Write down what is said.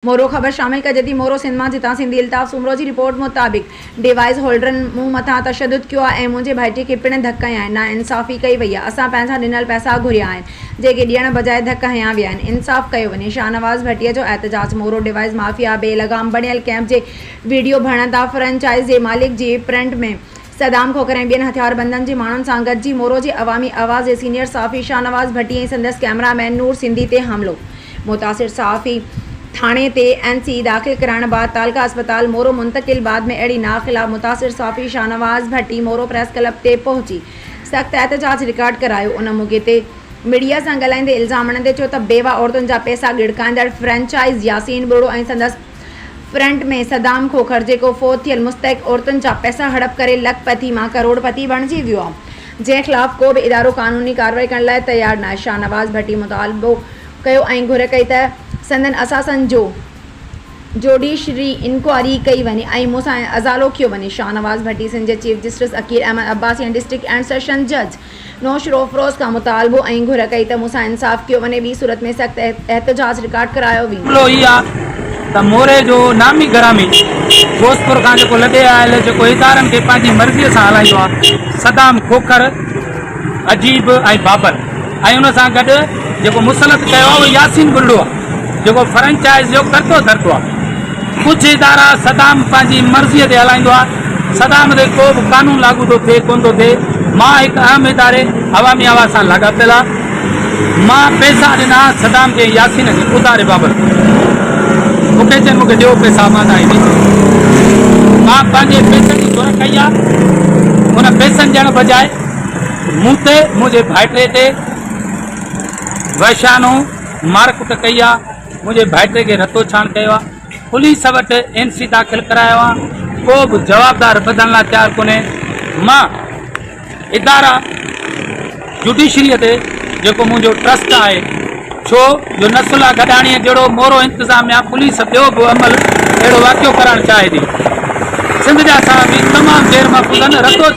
मोरो ख़बर शामिल कर जदी मोरो सिंध मां जितां सिंधी अल्ताफ़ सुमरो जी रिपोर्ट मुताबिक डिवाइस होल्डरनि मूं मथां तशद्दुद कयो आहे ऐं मुंहिंजे भाइटे खे पिण धक कया आहिनि। नाइंसाफ़ी कई वई आहे। असां पंहिंजा ॾिनल पैसा घुरिया आहिनि जेके ॾियण बजाए धक हयां विया आहिनि। इंसाफ़ कयो वञे। शाहनवाज़ भट्टीअ जो एहतजाज। मोरो डिवाइस माफ़िया बेलगाम बणियल कैंप जे वीडियो भरण था फ्रेंचाइज़ जे मालिक जी प्रिंट में सदाम खोखर ऐं ॿियनि हथियारबंदनि जे माण्हुनि सां गॾिजी मोरो जे अवामी आवाज़ जे सीनियर सहाफ़ी शाहनवाज़ भट्टी ऐं संदसि कैमरामैन नूर सिंधी ते हमलो। मुतासिर सहाफ़ी थाने ते NC दाख़िल कराइण बाद तालका अस्पताल मोरो मुंतकिल। बाद में अहिड़ी नाख़िला मुतासिर सहाफ़ी शाहनवाज़ भट्टी मोरो प्रेस क्लब ते पहुची सख़्त एहतजाज रिकॉर्ड करायो। उन मौक़े ते मीडिया सां ॻाल्हाईंदे इल्ज़ाम आणंदे चयो त बेवा औरतुनि जा पैसा गिड़काईंदड़ फ्रेंचाइज़ यासीन बुड़ो ऐं संदसि फ्रंट में सदाम खोखर जेको फ़ौत थियल मुस्तहिक़ औरतुनि जा पैसा हड़प करे लखपति मां करोड़पति बणिजी वियो आहे, जंहिं ख़िलाफ़ को बि इदारो क़ानूनी कार्रवाई करण लाइ तयारु न आहे। शाहनवाज़ भट्टी मुतालबो कयो ऐं घुर कई त संदन असासन जो जोडिशरी इंक्वायरी कई वञे ऐं मूंसां अज़ालो कयो वञे। शाहनवाज़ भट्टी सिंध जे चीफ जस्टिस अकीर अहमद अब्बासी ऐं डिस्ट्रिक्ट एंड सेशन जज नौशरो अफरोज़ खां मुतालबो ऐं घुर कई त मूंसां इंसाफ़ कयो वञे। ॿी सूरत में सख़्त एहतजाज रिकॉर्ड करायो वेंदो। मोरे जो नामी ग्रामी गोसपुर खां जेको लॾे आयल जेको इदारनि खे पंहिंजी मर्ज़ीअ सां हलाईंदो आहे सदाम खोखर अजीब ऐं बाबर ऐं उन सां गॾु जेको मुसलत कयो आहे उहो यासीन बुल्डो आहे जेको फ्रेंचाइज़ जो करतो धरतो आहे। कुझु इदारा सदाम पंहिंजी मर्ज़ीअ ते हलाईंदो आहे। सदाम ते को बि कानून लागू थो थिए कोन थो थिए। मां हिकु अहम इदारे अवामी आवाज़ सां लाॻापियल आहे। मां पैसा ॾिना सदाम खे यासीन खे उधारे बाबति मूंखे चवनि मूंखे ॾियो पैसा मां तव्हां मां पंहिंजे पैसनि जी घुर कई आहे। उन पैसनि ॾियण बजाए मूं ते मुंहिंजे भाइटे ते वैशानो मारकुट कई आहे। मुंहिंजे भाइटे खे रतो छाण कयो आहे। पुलिस वटि NC दाख़िल करायो आहे। को बि जवाबदार ॿधण लाइ तयारु कोन्हे। मां इदारा जुडिशरीअ ते जेको मुंहिंजो ट्रस्ट आहे छो जो नसुला गॾाणीअ जहिड़ो मोरो इंतिज़ामिया पुलिस ॿियो बि अमल अहिड़ो वाक़ियो करणु चाहे थी। सिंध जा साहबी तमामु देर महफ़ूज़ रतो